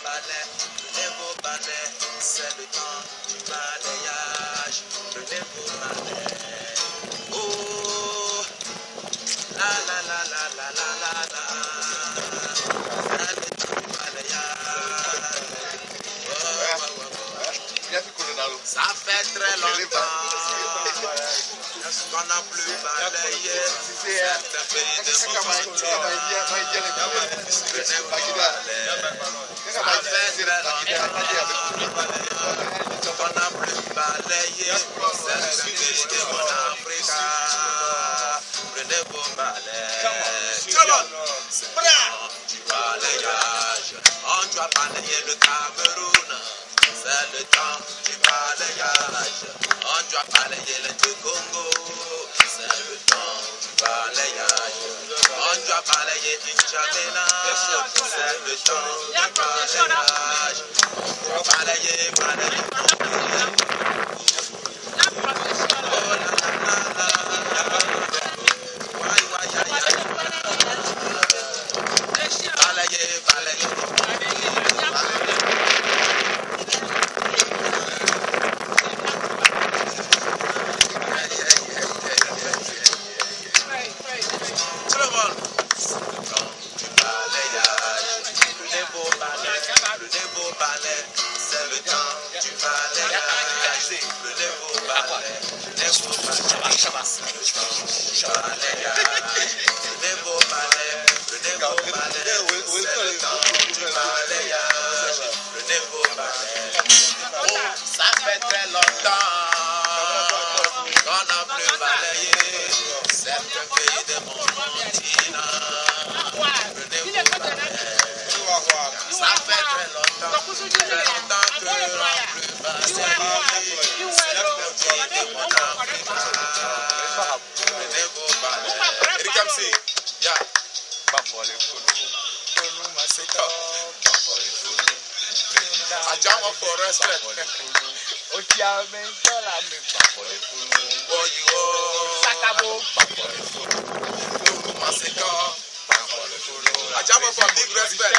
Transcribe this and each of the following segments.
balai, prenez vos balais, c'est le temps du balayage. Prenez vos balais. Oh, la la la la la la la la. C'est le temps du balayage. Oh, oh, oh, oh. Ça fait très longtemps qu'on n'a plus balayé certains pays de mon continent. Prenez vos balais. Ça fait très longtemps qu'on n'a plus balayé certains pays de mon Afrique. Prenez vos balais. C'est le temps du balayage. On doit balayer le Cameroun. C'est le temps du balayage. On doit balayer le Congo. C'est le temps du balayage. On doit balayer N'Djamena. C'est le temps du balayage. On doit balayer. Oh la la la la. Balayer. C'est le temps du balayage. Prenez vos balais. Prenez vos balais. Prenez vos balais. Prenez vos balais. C'est le temps du balayage. Prenez vos balais. Oh, ça fait très longtemps qu'on n'a plus balayé certains pays de mon continent. Prenez vos balais. Ça fait très longtemps que l'on n'a plus balayé certains pays de mon Afrique. Prenez vos balais. Erikamsi, ya. Ajama for respect. Ajama for big respect.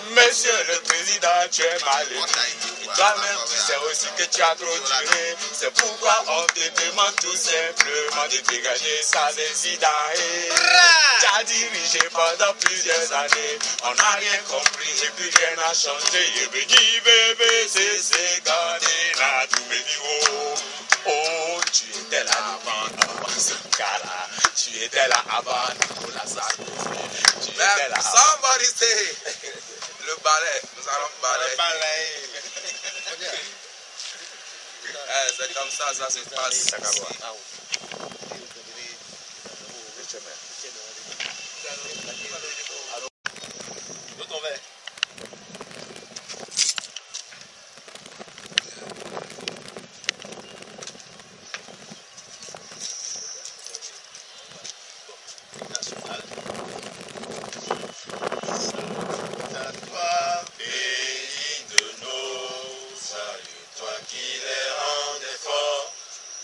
Monsieur le Président, tu es mal élu. Toi-même, tu sais aussi que tu as trop tiré. C'est pourquoi on te demande tout simplement de dégager ça d'incident. Tu as dirigé pendant plusieurs années. On n'a rien compris et puis rien n'a changé. Et bébé, c'est gardé là, tout oh, tu étais là avant Sankara. Tu étais là avant Nicolas Sarkozy. Tu étais là avant. Somebody say. Le balai, nous allons balai. C'est comme ça se passe. L'autre verre.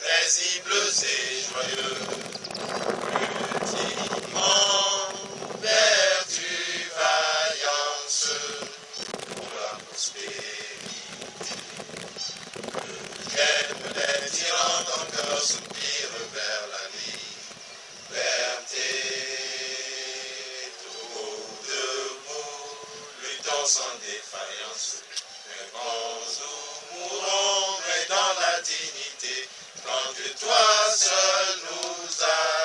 Paisibles et joyeux, ultimement, vertu, vaillance, pour la prospérité. J'aime les tyrans, ton cœur soupire vers la liberté. Tout debout, luttons sans défaillance, mais quand nous mourrons, mais dans la dignité. Quand que toi seul nous as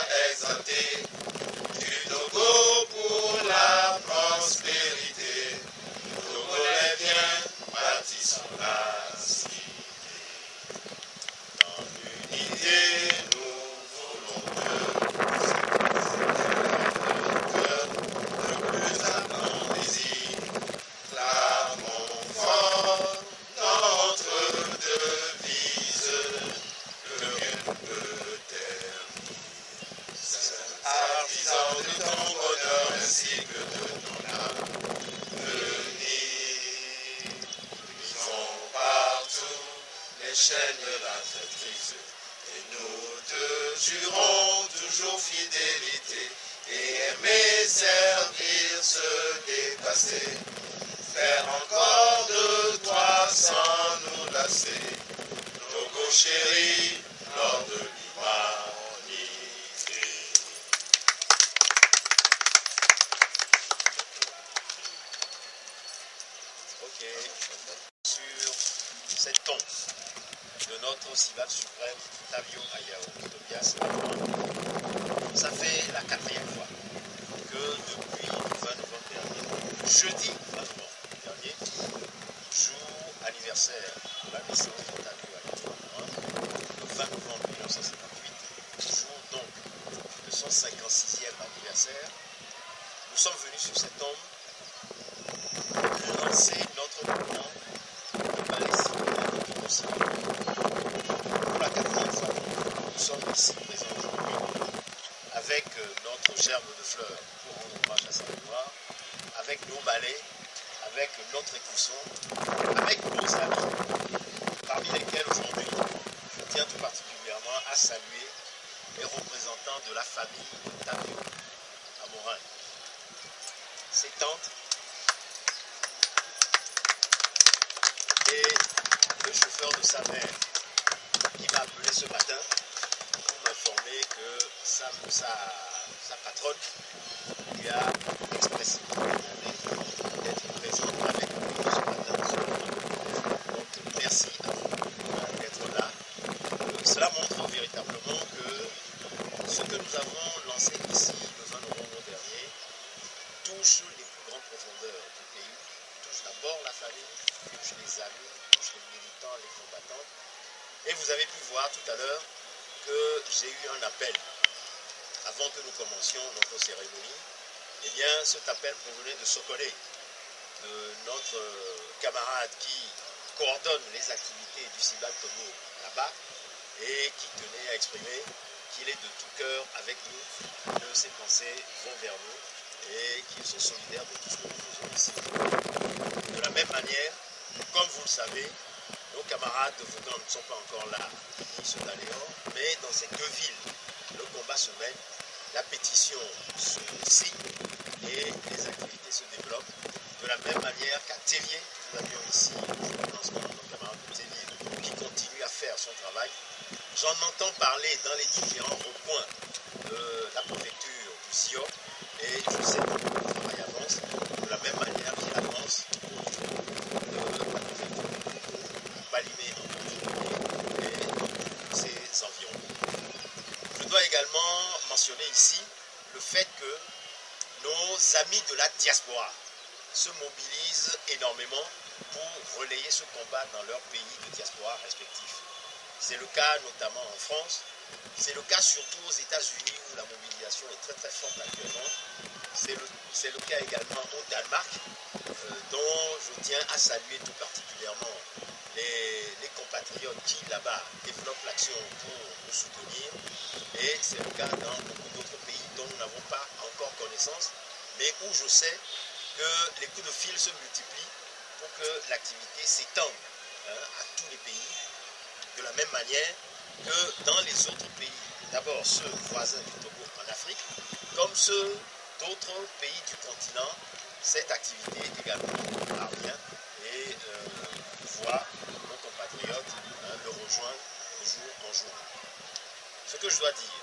nous jurons toujours fidélité et aimer, servir, se dépasser. Faire encore de toi sans nous lasser. Togo chéri, lors de l'humanité. Ok, sur cette tombe de notre Sibat suprême, Tavio Ayao Tobias, ça fait la 4e fois que depuis le 20 novembre dernier, jeudi 20 novembre dernier, jour anniversaire de la naissance de Tavio Ayao, le 20 novembre 1958, jour donc de son 56e anniversaire, nous sommes venus sur cette tombe lancer notre mouvement de Palestine et de Syrie. Pour la 4e fois, nous sommes ici présents aujourd'hui avec notre gerbe de fleurs pour rendre hommage à sa mémoire, avec nos balais, avec notre écusson, avec nos amis, parmi lesquels aujourd'hui je tiens tout particulièrement à saluer les représentants de la famille Tavio à Morin, ses tantes et le chauffeur de sa mère qui m'a appelé ce matin pour m'informer que sa patronne lui a expressément demandé d'être présente avec nous ce matin. Donc merci à vous d'être là. Cela montre véritablement que ce que nous avons lancé ici le 20 novembre dernier touche les plus grandes profondeurs du pays, touche d'abord la famille, touche les amis, touche les militants, les combattants. Et vous avez pu voir tout à l'heure que j'ai eu un appel avant que nous commencions notre cérémonie. Eh bien, cet appel provenait de Sokolé, de notre camarade qui coordonne les activités du Sibat Togo là-bas et qui tenait à exprimer qu'il est de tout cœur avec nous, que ses pensées vont vers nous et qu'ils sont solidaires de tout ce que nous faisons ici. De la même manière, comme vous le savez, nos camarades de Vaudan ne sont pas encore là, ni ceux d'Aléor, mais dans ces deux villes, le combat se mène, la pétition se signe et les activités se développent. De la même manière qu'à Télier, nous avions ici le lancement de nos camarades de Télier qui continue à faire son travail. J'en entends parler dans les différents recoins de la préfecture du SIO et je sais que le travail avance de la même manière qu'il avance au niveau de la préfecture de Balimé en particulier et ses environs. Je dois également mentionner ici le fait que nos amis de la diaspora se mobilisent énormément pour relayer ce combat dans leur pays de diaspora respectifs. C'est le cas notamment en France, c'est le cas surtout aux États-Unis où la mobilisation est très très forte actuellement. C'est le cas également au Danemark, dont je tiens à saluer tout particulièrement les compatriotes qui là-bas développent l'action pour nous soutenir. Et c'est le cas dans beaucoup d'autres pays dont nous n'avons pas encore connaissance, mais où je sais que les coups de fil se multiplient pour que l'activité s'étende à tous les pays. De la même manière que dans les autres pays, d'abord ceux voisins du Togo en Afrique, comme ceux d'autres pays du continent, cette activité également parvient et voit nos compatriotes le rejoindre de jour en jour. Ce que je dois dire,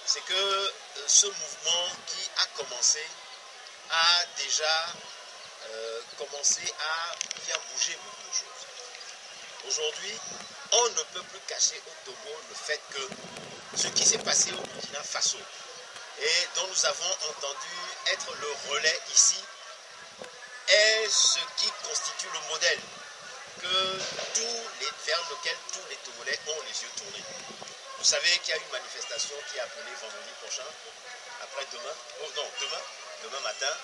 c'est que ce mouvement qui a commencé a déjà commencé à faire bouger beaucoup de choses. Aujourd'hui, on ne peut plus cacher au Togo le fait que ce qui s'est passé au Burkina Faso et dont nous avons entendu être le relais ici est ce qui constitue le modèle vers lequel tous les Togolais ont les yeux tournés. Vous savez qu'il y a une manifestation qui est appelée vendredi prochain, demain matin,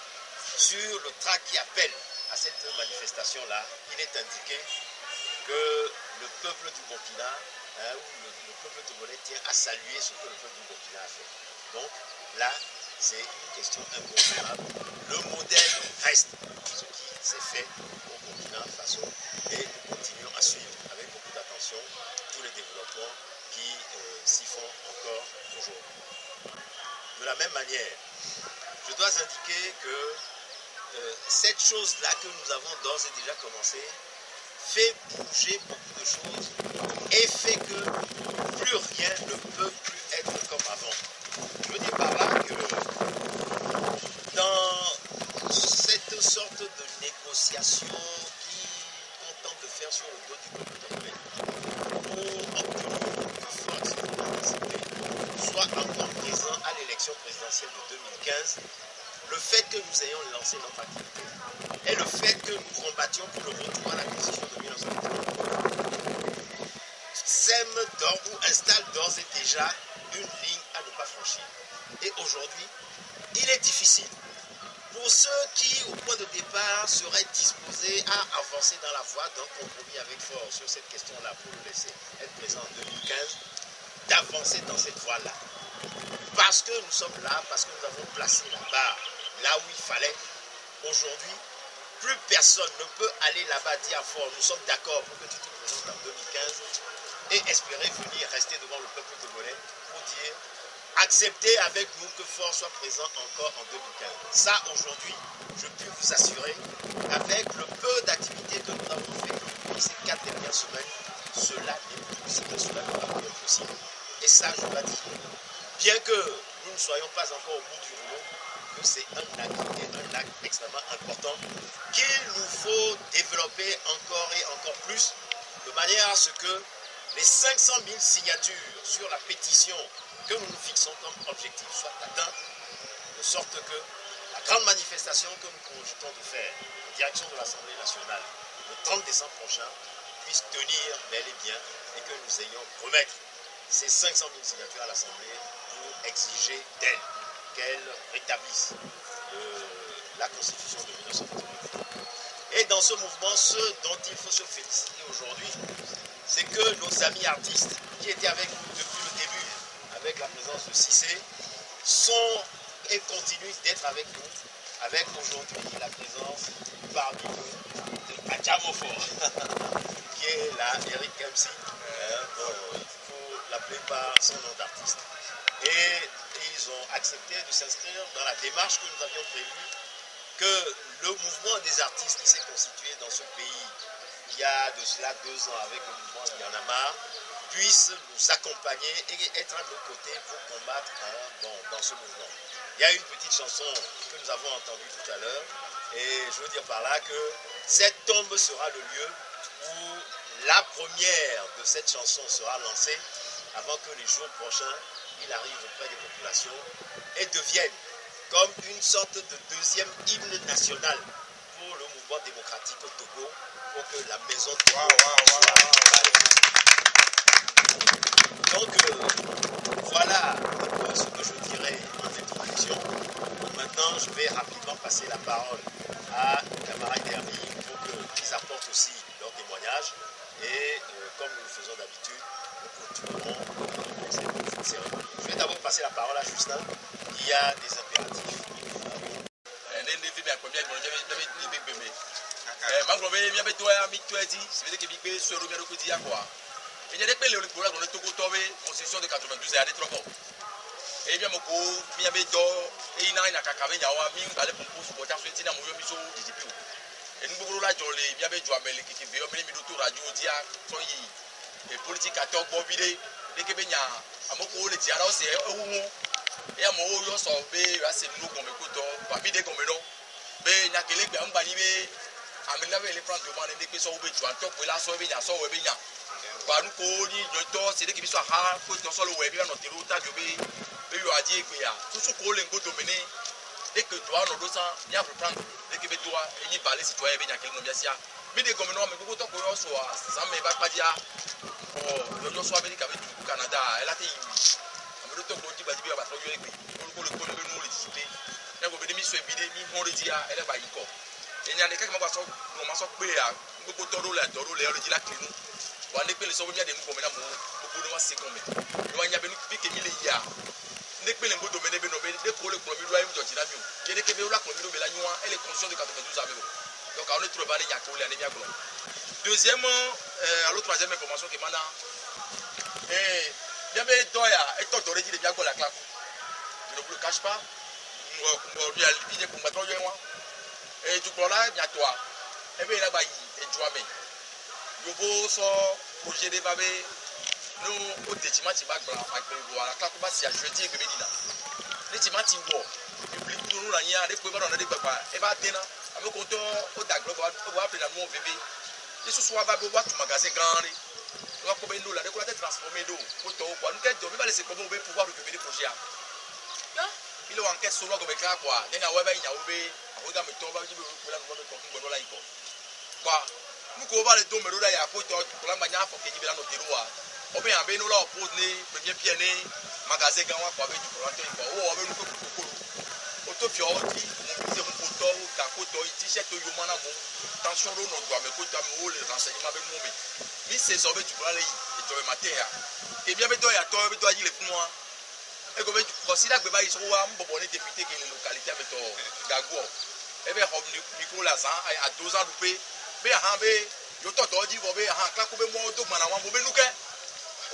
sur le tract qui appelle à cette manifestation-là. Il est indiqué que le peuple du Burkina, ou le peuple togolais tient à saluer ce que le peuple du Burkina a fait. Donc là, c'est une question incontournable. Le modèle reste ce qui s'est fait au Burkina Faso et nous continuons à suivre avec beaucoup d'attention tous les développements qui s'y font encore la même manière, je dois indiquer que cette chose-là que nous avons d'ores et déjà commencé fait bouger beaucoup de choses et fait que plus rien ne peut plus être comme avant. Je veux dire par là que dans cette sorte de négociation qu'on tente de faire sur le dos du peuple congolais pour obtenir que Fort soit encore présent à l'élection présidentielle de 2015, le fait que nous ayons lancé notre activité et le fait que nous combattions pour le retour à la Constitution de 1980 sème ou installe d'ores et déjà une ligne à ne pas franchir. Et aujourd'hui, il est difficile pour ceux qui, au point de départ, seraient disposés à avancer dans la voie d'un compromis avec force sur cette question-là pour le laisser être présent en 2015, d'avancer dans cette voie-là. Parce que nous sommes là, parce que nous avons placé la barre là où il fallait. Aujourd'hui, plus personne ne peut aller là-bas dire fort, nous sommes d'accord pour que tu te présentes en 2015 et espérer venir rester devant le peuple congolais pour dire acceptez avec nous que Fort soit présent encore en 2015. Ça, aujourd'hui, je peux vous assurer, avec le peu d'activités que nous avons fait depuis ces 4 dernières semaines, cela n'est plus possible, cela n'est pas possible. Et ça, je dois dire, bien que nous ne soyons pas encore au bout du rouleau, que c'est un acte extrêmement important qu'il nous faut développer encore et encore plus, de manière à ce que les 500 000 signatures sur la pétition que nous nous fixons comme objectif soient atteintes, de sorte que la grande manifestation que nous cogitons de faire en direction de l'Assemblée nationale le 30 décembre prochain puisse tenir bel et bien et que nous ayons remettre ces 500 000 signatures à l'Assemblée pour exiger d'elle qu'elle rétablisse la Constitution de 1989. Et dans ce mouvement, ce dont il faut se féliciter aujourd'hui, c'est que nos amis artistes qui étaient avec nous depuis le début, avec la présence de Cissé, sont et continuent d'être avec nous, avec aujourd'hui la présence parmi nous de Adjamofo, qui est là, Eric Kemsi, il faut l'appeler par son nom d'artiste. Et ils ont accepté de s'inscrire dans la démarche que nous avions prévue, que le mouvement des artistes qui s'est constitué dans ce pays il y a de cela 2 ans avec le mouvement Il y en a marre, puisse nous accompagner et être à nos côtés pour combattre dans ce mouvement. Il y a une petite chanson que nous avons entendue tout à l'heure et je veux dire par là que cette tombe sera le lieu où la première de cette chanson sera lancée avant que les jours prochains il arrive auprès des populations et devienne comme une sorte de deuxième hymne national pour le mouvement démocratique au Togo, pour que la maison de Togo soit. Donc voilà ce que je dirais en introduction. Maintenant, je vais rapidement passer la parole à nos camarades Derby pour qu'ils apportent aussi leur témoignage. Et comme nous le faisons d'habitude, nous continuerons cette cérémonie. Je vais d'abord passer la parole à Justin. Il y a des impératifs. Et bien, mon coup, bien béto, et il n'a rien à cacaver, il y a un ming, aller pour pousse, pour t'acheter, il y a mon miso, et nous voulons la jolie, bien béto, mais les qui veulent, mais les minutes, radio, dia, soyez, et politique à top, bon, vidé, les Québécois, à mon coup, les diaros, c'est un et à mon haut, yo, sauvé, à ces nous, comme écoute, pas vidé comme non, mais il n'y a que les gars, on va y à me laver les plans de moi, les questions, tu as top, là, sauvé, il y a sauvé, bien. Par nous, c'est des qui sont à faut que sur le web, notre route, je vais a dit que tout ce qu'on a dominé, dès que toi, nous devons bien reprendre, dès que toi, et y parler citoyen, bien qu'il nous bien mais des communes, mais beaucoup de gens sont ça me va pas dire, le soit avec du Canada, elle a été mais le temps qu'on dit, il va trouver pour le nous les là, vous venez sur vidéo, on le dit, elle va y encore. Et il y a des cas qui m'ont passé, nous m'en sommes payés, beaucoup de taureaux, le dit la clé. On a des gens qui ont des nous comme là, beaucoup de gens c'est comme il y a des gens qui ont des gens ne peut les mots domainer bénobé des cours le premier doigt de Tiramiu qui est que la commune de la nuit elle est consciente de 92 avec donc on est trop balé il y a pour l'année bien deuxièmement alors troisième information que maintenant et bien mais doya et toi d'origine bien la claque le marche pas. Lui, il est pour mettre moi. Et du coup, là, il y a toi. Et bien, là-bas, il est joué. Il faut son projet de babé. Nous, au détiment, il va voilà, quand on va s'y ajouter, il va les timati wo public nous la nia les pouvez pas donner des papa et va tena avec conto au daglo va appeler la mon bébé les sous va boire tout magasin grand on va combien nous la décoller transformer d'eau pour toi quoi nous qu'est va laisser comment on va pouvoir récupérer projet il est en caisse solo comme ça quoi il y a ouais il y a oubé on va mettre on va dire pour la nous va là iko quoi nous ko va le do mero là ya pour toi pour la manière faut que tu là nos terroirs on bien avec nous là on pose les bien pieds magasin grand quoi avec du planter quoi oh avec nous ko auto fiori mobiliser mon poteau ta koto t-shirt yo mana bon tension ro no doit me ko ta me les renseignements avec moi mais c'est ça tu peux aller et tu matin et bien beto ya to beto aji le fún moi et comme tu considères que ba iso wa mbobo ni député que les localités avec to gago et bien homme micro la san à 2 ans loupé be ha be yo to di bo be ha ka ko be mo to mana wa bo be nuke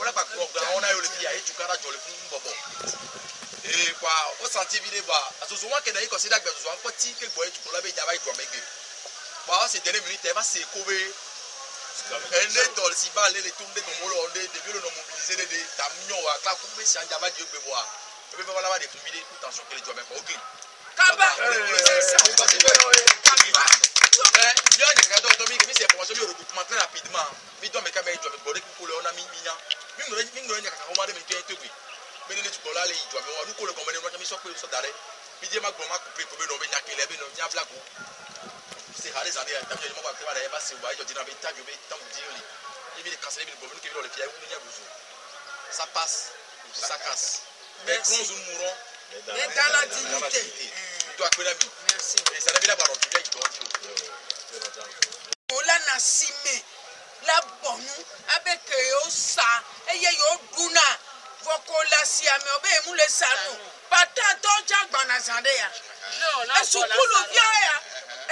on a pas programme on a eu le dia et tu cara jo le fún mbobo et quoi au senti vidéo bah souvent que d'ailleurs considère que souvent petit que boy tu peux la be java tu amègue bah c'est dernière minute elle va se couvrir ende tol si ba le tomber comme on on de le mobiliser de tamio wa ka couper si en java Dieu peut voir et puis voilà va de combiner toute tension que les doit mettre OK kaba bien que quand on tombe mais c'est pour ça le regroupement très rapidement mais doit me caméra doit me border pour le on a mis minya mingo nya ka ko ma de me tout mais les tu là les doit me nous ko le commander on a mis so ko so dare bidie ma groma couper pour no be nya kele be no nya black c'est rare ça derrière tamio mo ba que va derrière passer wa yo dina be interview be tam dire il vient de casser le bon que le fier ou nya buzo ça passe ça casse mais quand nous mourons dans la dignité tu as que la vie merci et ça devait avoir tu viens qui doit dire ola na sime la bonu avec yo sa eye yo duna vokola si ame obe mu le sanu pata to jagba na zande ya no sukulu bia ya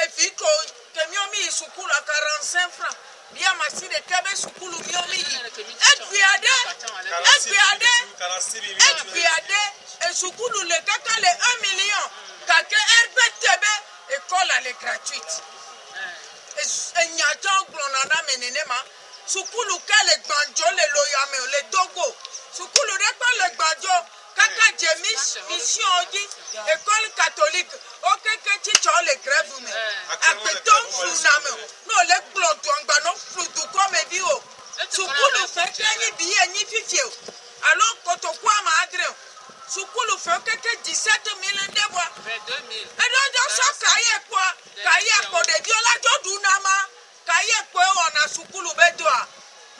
e fi ko kemio mi sukulu 45 francs bia masi de kebe sukulu mi omi epiade e sukulu le kaka le 1 million kake RBTB école elle est gratuite et nyato glonana menenema sukulu kale gbanjo le loyame le Togo sukulu repa le gbanjo kaka jemis mission odi école catholique okeke chicho le grève me apeton funame no le glonto ngba no flutu comme bio sukulu fait kenyi biye ni fifie alors kotokwa ma adre sukulu fait okeke 17 000 ndebo 22 000 et donc ça kaye ko de diola to dunama kaye ko ona sukulu bedoa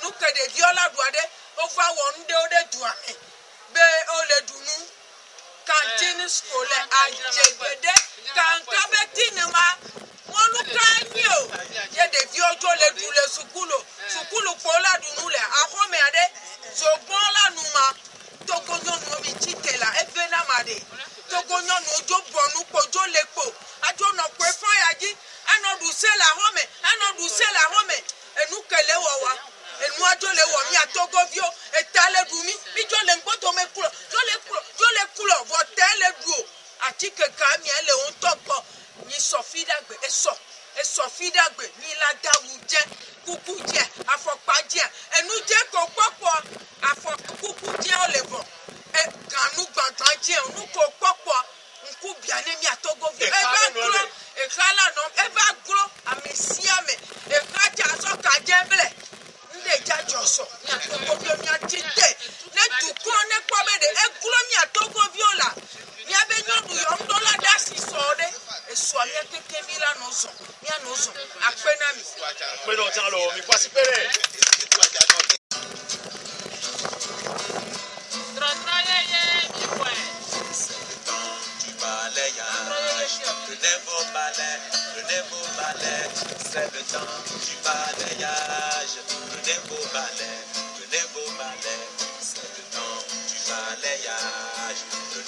nu ke de diola doade over one de duame be ole dunu cantine scolaire ajegede kan kabetinema wonu kanyo ye de diojo le dule sukulu pola dunu le ahome ade zogbon la numa togonyo no mi chitela evena made togonyo no ojo bonu pojo lepo ajo no kwe fon yaji anodu se la home enu kele wowa enu ajo le wo mi atogovio etale dumi mi jo le ngboto me kulo jo le kulo votele duo atike ka mi ele on topo ni sofidagbe esofidagbe ni ladawu je kuku je afopa je enu je ko popo afo kuku je olevo e kanu gbagban je enu ko popo nku biane mi atogovio eba kulo e kala no eba kulo amesiame e kaja so kajeble nde jajoso ni atogovio mi atite ne tukro ne kwabede e kulo mi atogovio la mi abenyodu yo ndola dasi sode e so mi akeke mi la nozo mi anozo apena mi mais non tiens lo mi quasi pere c'est le temps du balayage, le nouveau balai, c'est le temps du balayage, le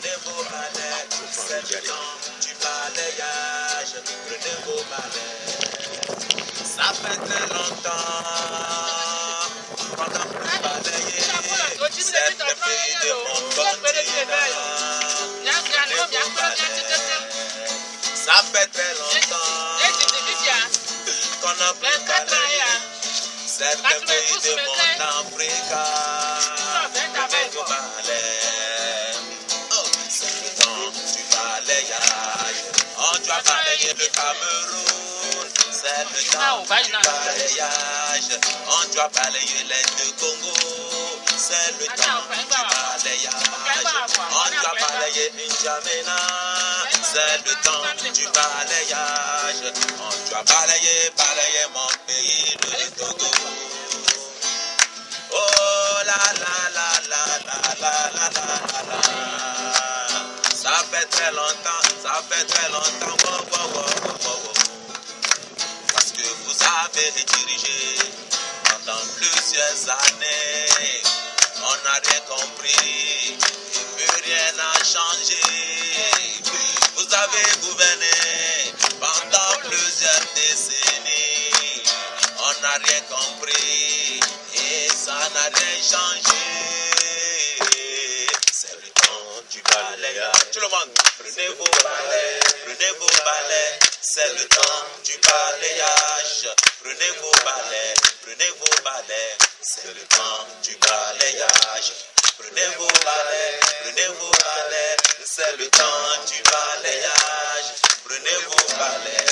nouveau balai, c'est le temps du balayage, le nouveau balai. Ça fait très longtemps qu'on a pu balayer cette fille de mon continent. fait très longtemps qu'on a plus balayé certains pays de mon Afrique. Prenez-vous balai. Oh, c'est le temps du balayage. On doit balayer le Cameroun. C'est le temps du balayage. On doit balayer l'aide de Congo. C'est le temps du balayage. On doit balayer N'Djamena. C'est le temps du balayage. On doit balayer mon pays, le Togo. Oh la la la la la la la la la. Ça fait très longtemps, wow, wow, wow, wow, wow. Parce que vous avez dirigé pendant plusieurs années. On n'a rien compris, et plus rien n'a changé. Vous avez gouverné pendant plusieurs décennies. On n'a rien compris et ça n'a rien changé. C'est le temps du balayage. Tout le monde, prenez vos balais. C'est le temps du balayage. Prenez vos balais. C'est le temps du balayage. Prenez vos balais. C'est le temps du balayage. Prenez vos balais.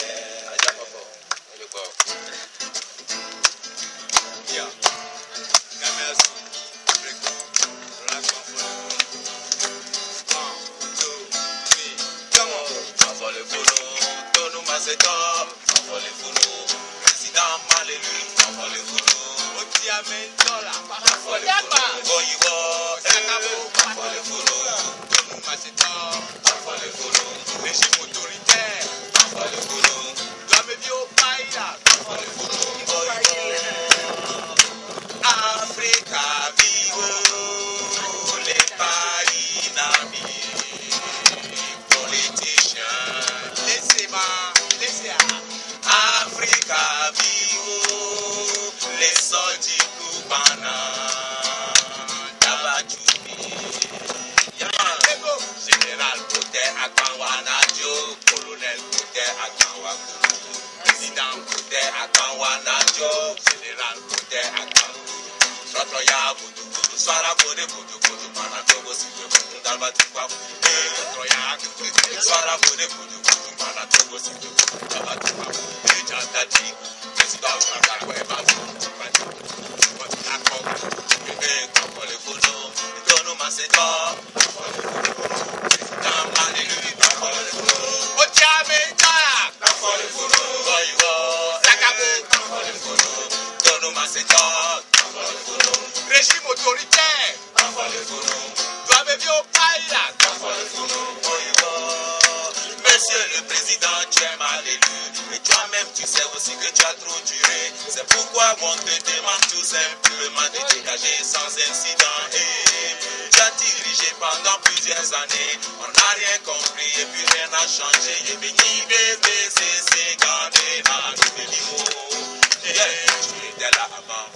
Président mal élu, régime autoritaire, Africa vivo, les pays d'amis, politiciens, laissez Africa vivo, les soldats cubains, Tabajoubi, général Côté Akanwanadio, colonel Côté Akanwakou, président Côté Akanwanadio, général Côté Akanwakou. Trotroya kudu kudu swara kode kudu kudu mana togo siwe kudu dalba tukwa Trotroya kudu kudu swara kode kudu kudu mana togo siwe kudu dalba tukwa Janta di president Franka kwe bazu tukpani Kote akok bebe kakole kudu Nitono maseto kakole kudu President Manelu kakole kudu Otiame Njaya kakole kudu Oiwo Sakabo kakole kudu Nitono maseto régime autoritaire, doit me au païla. Monsieur le Président, tu es mal élu. Et toi-même, tu sais aussi que tu as trop duré. C'est pourquoi on te demande tout simplement de dégager sans incident. Et tu as dirigé pendant plusieurs années. On n'a rien compris et puis rien n'a changé. Et béni, bébé, c'est gardé dans le niveau. Tu étais là avant.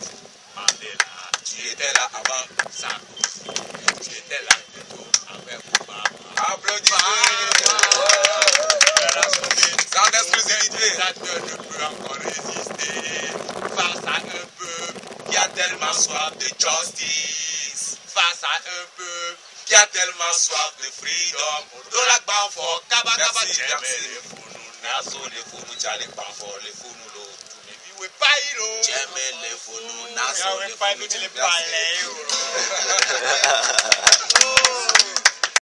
Tu étais là avant Sarkozy, tu étais là plutôt avec Obama. Applaudissez! Sans exclusivité. Ça ne peut encore résister face à un peuple qui a tellement soif de justice, face à un peuple qui a tellement soif de freedom. Dolak Banfo, Kaba Kaba, les Founou, Naso, les Founou, Tchale Banfo, les Founou, l'eau. We pairo. Jeme le funu naso le funu.